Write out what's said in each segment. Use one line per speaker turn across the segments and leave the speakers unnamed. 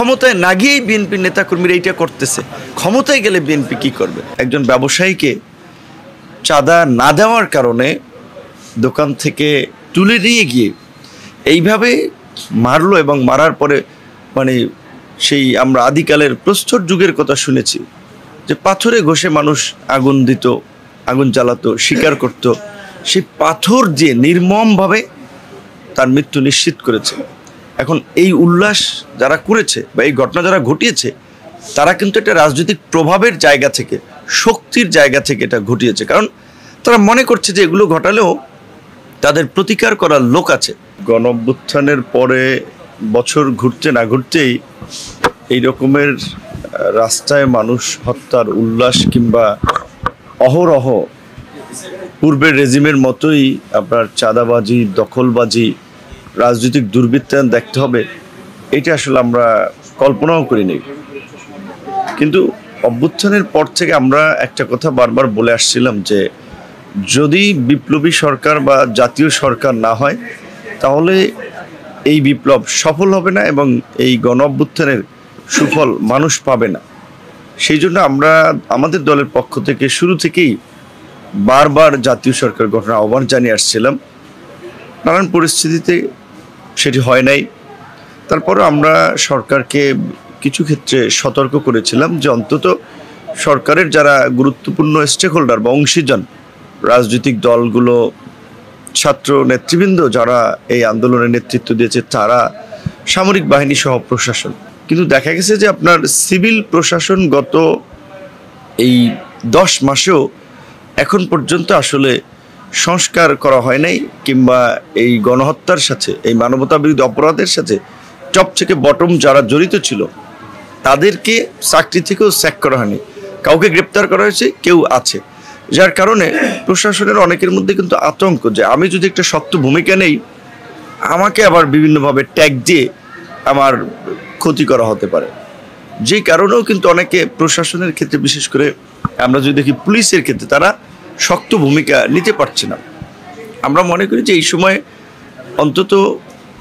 ক্ষমতায় না গিয়েই বিএনপির নেতাকর্মীরা এইটা করতেছে, ক্ষমতায় গেলে বিএনপি কি করবে? একজন ব্যবসায়ীকে চাঁদা না দেওয়ার কারণে দোকান থেকে তুলে নিয়ে গিয়ে এইভাবে মারলো এবং মারার পরে সেই আমরা আদিকালের প্রস্তর যুগের কথা শুনেছি যে পাথরে ঘষে মানুষ আগুন দিত, আগুন জ্বালাতো, শিকার করত, সেই পাথর দিয়ে নির্মমভাবে তার মৃত্যু নিশ্চিত করেছে। এখন এই উল্লাস যারা করেছে বা এই ঘটনা যারা ঘটিয়েছে তারা কিন্তু একটা রাজনৈতিক প্রভাবের জায়গা থেকে, শক্তির জায়গা থেকে এটা ঘটিয়েছে, কারণ তারা মনে করছে যে এগুলো ঘটালেও তাদের প্রতিকার করার লোক আছে। গণঅভ্যুত্থানের পরে বছর ঘুরতে না ঘুরতেই এই রকমের রাস্তায় মানুষ হত্যার উল্লাস কিংবা অহরহ পূর্বের রেজিমের মতোই আপনার চাঁদাবাজি, দখলবাজি, রাজনৈতিক দুর্বৃত্তায়ন দেখতে হবে, এটা আসলে আমরা কল্পনাও করিনি। কিন্তু অভ্যুত্থানের পর থেকে আমরা একটা কথা বারবার বলে আসছিলাম যে যদি বিপ্লবী সরকার বা জাতীয় সরকার না হয় তাহলে এই বিপ্লব সফল হবে না এবং এই গণ অভ্যুত্থানের সুফল মানুষ পাবে না। সেই জন্য আমরা আমাদের দলের পক্ষ থেকে শুরু থেকেই বারবার জাতীয় সরকার গঠনের আহ্বান জানিয়ে আসছিলাম। নানান পরিস্থিতিতে সেটি হয় নাই। তারপরে আমরা সরকারকে কিছু ক্ষেত্রে সতর্ক করেছিলাম যে অন্তত সরকারের যারা গুরুত্বপূর্ণ স্টেক হোল্ডার বা অংশীজন, রাজনৈতিক দলগুলো, ছাত্র নেতৃবৃন্দ যারা এই আন্দোলনের নেতৃত্ব দিয়েছে, তারা, সামরিক বাহিনী সহ প্রশাসন, কিন্তু দেখা গেছে যে আপনার সিভিল প্রশাসন গত এই 10 মাসেও এখন পর্যন্ত আসলে সংস্কার করা হয় নাই, কিংবা এই গণহত্যার সাথে, এই মানবতা বিরোধী অপরাধের সাথে টপ থেকে বটম যারা জড়িত ছিল তাদেরকে চাকরি থেকেও স্যাক করা হয়নি, কাউকে গ্রেপ্তার করা হয়েছে, কেউ আছে, যার কারণে প্রশাসনের অনেকের মধ্যে কিন্তু আতঙ্ক যে আমি যদি একটা শক্ত ভূমিকা নেই আমাকে আবার বিভিন্নভাবে ট্যাগ দিয়ে আমার ক্ষতি করা হতে পারে। যে কারণেও কিন্তু অনেকে প্রশাসনের ক্ষেত্রে, বিশেষ করে আমরা যদি দেখি পুলিশের ক্ষেত্রে, তারা শক্ত ভূমিকা নিতে পারছে না। আমরা মনে করি যে এই সময় অন্তত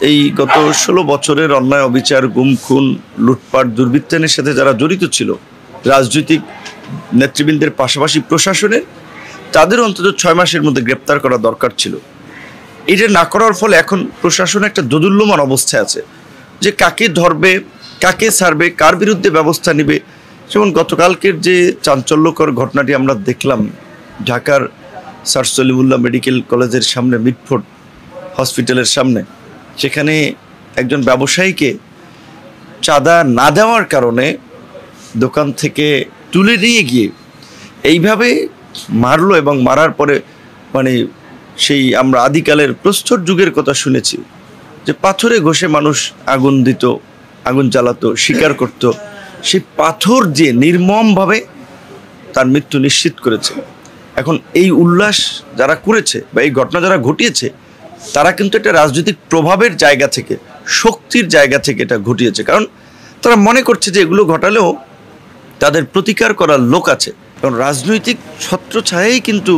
এই গত 16 বছরের অন্যায়, অবিচার, গুম, খুন, লুটপাট, দুর্বৃত্তায়নের সাথে যারা জড়িত ছিল, রাজনৈতিক নেতৃবৃন্দের পাশাপাশি প্রশাসনের, তাদের অন্তত 6 মাসের মধ্যে গ্রেপ্তার করা দরকার ছিল। এটা না করার ফলে এখন প্রশাসন একটা দোদুল্যমান অবস্থায় আছে যে কাকে ধরবে, কাকে ছাড়বে, কার বিরুদ্ধে ব্যবস্থা নেবে। যেমন গতকালকের যে চাঞ্চল্যকর ঘটনাটি আমরা দেখলাম ঢাকার স্যার সলিমুল্লাহ মেডিকেল কলেজের সামনে, মিটফোর্ড হসপিটালের সামনে, সেখানে একজন ব্যবসায়ীকে চাঁদা না দেওয়ার কারণে দোকান থেকে তুলে নিয়ে গিয়ে এইভাবে মারলো এবং মারার পরে সেই আমরা আদিকালের প্রস্তর যুগের কথা শুনেছি যে পাথরে ঘষে মানুষ আগুন দিত, আগুন জ্বালাতো, শিকার করত, সেই পাথর দিয়ে নির্মমভাবে তার মৃত্যু নিশ্চিত করেছে। এখন এই উল্লাস যারা করেছে বা এই ঘটনা যারা ঘটিয়েছে তারা কিন্তু একটা রাজনৈতিক প্রভাবের জায়গা থেকে, শক্তির জায়গা থেকে এটা ঘটিয়েছে, কারণ তারা মনে করছে যে এগুলো ঘটালেও তাদের প্রতিকার করার লোক আছে। কারণ রাজনৈতিক ছত্রছায়াই কিন্তু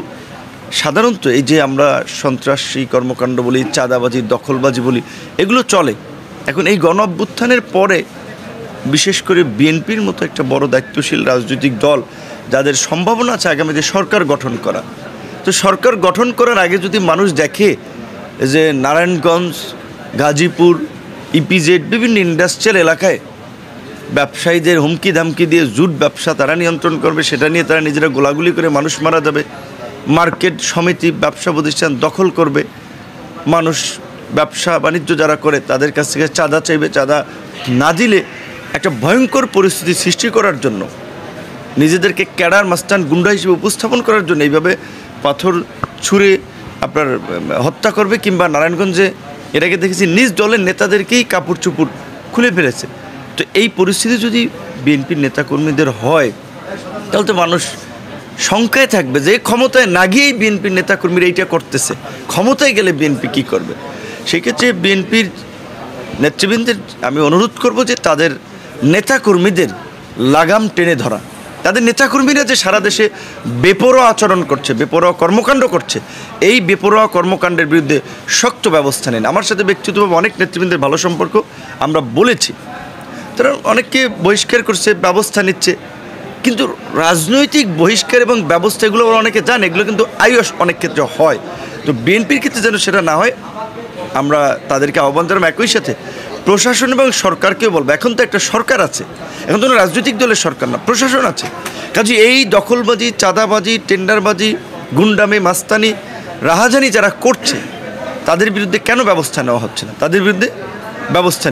সাধারণত এই যে আমরা সন্ত্রাসী কর্মকাণ্ড বলি, চাঁদাবাজি, দখলবাজি বলি, এগুলো চলে। এখন এই গণ অভ্যুত্থানের পরে বিশেষ করে বিএনপির মতো একটা বড় দায়িত্বশীল রাজনৈতিক দল, যাদের সম্ভাবনা আছে আগামীতে সরকার গঠন করা, তো সরকার গঠন করার আগে যদি মানুষ দেখে যে নারায়ণগঞ্জ, গাজীপুর, ইপিজেড, বিভিন্ন ইন্ডাস্ট্রিয়াল এলাকায় ব্যবসায়ীদের হুমকি ধামকি দিয়ে জুট ব্যবসা তারা নিয়ন্ত্রণ করবে, সেটা নিয়ে তারা নিজেরা গোলাগুলি করে মানুষ মারা যাবে, মার্কেট সমিতি, ব্যবসা প্রতিষ্ঠান দখল করবে, মানুষ ব্যবসা বাণিজ্য যারা করে তাদের কাছ থেকে চাঁদা চাইবে, চাঁদা না দিলে একটা ভয়ঙ্কর পরিস্থিতি সৃষ্টি করার জন্য, নিজেদেরকে ক্যাডার, মাস্তান, গুন্ডা হিসেবে উপস্থাপন করার জন্য এইভাবে পাথর ছুঁড়ে আপনার হত্যা করবে। কিংবা নারায়ণগঞ্জে এর আগে দেখেছি নিজ দলের নেতাদেরকেই কাপড় চুপড় খুলে ফেলেছে। তো এই পরিস্থিতি যদি বিএনপির নেতাকর্মীদের হয় তাহলে তো মানুষ শঙ্কায় থাকবে যে ক্ষমতায় না গিয়েই বিএনপির নেতাকর্মীরা এইটা করতেছে, ক্ষমতায় গেলে বিএনপি কী করবে। সেক্ষেত্রে বিএনপির নেতৃবৃন্দের আমি অনুরোধ করব যে তাদের নেতাকর্মীদের লাগাম টেনে ধরা, তাদের নেতাকর্মীরা যে সারা দেশে বেপরোয়া আচরণ করছে, বেপরোয়া কর্মকাণ্ড করছে, এই বেপরোয়া কর্মকাণ্ডের বিরুদ্ধে শক্ত ব্যবস্থা নেন। আমার সাথে ব্যক্তিগতভাবে অনেক নেতৃবৃন্দের ভালো সম্পর্ক, আমরা বলেছি তারা অনেককে বহিষ্কার করছে, ব্যবস্থা নিচ্ছে, কিন্তু রাজনৈতিক বহিষ্কার এবং ব্যবস্থা এগুলো ওরা অনেকে জানে, এগুলো কিন্তু আইওস অনেক ক্ষেত্রে হয়। তো বিএনপির ক্ষেত্রে যেন সেটা না হয়, আমরা তাদেরকে আহ্বান জানাবো। একই সাথে প্রশাসন এবং সরকারকেও বলবো, এখন তো একটা সরকার আছে, এখন তো রাজনৈতিক দলের সরকার না, প্রশাসন আছে। কাজে এই দখলবাজি, চাঁদাবাজি, টেন্ডারবাজি, গুন্ডামি, মাস্তানি, রাহাজানি যারা করছে তাদের বিরুদ্ধে কেন ব্যবস্থা নেওয়া হচ্ছে না? তাদের বিরুদ্ধে ব্যবস্থা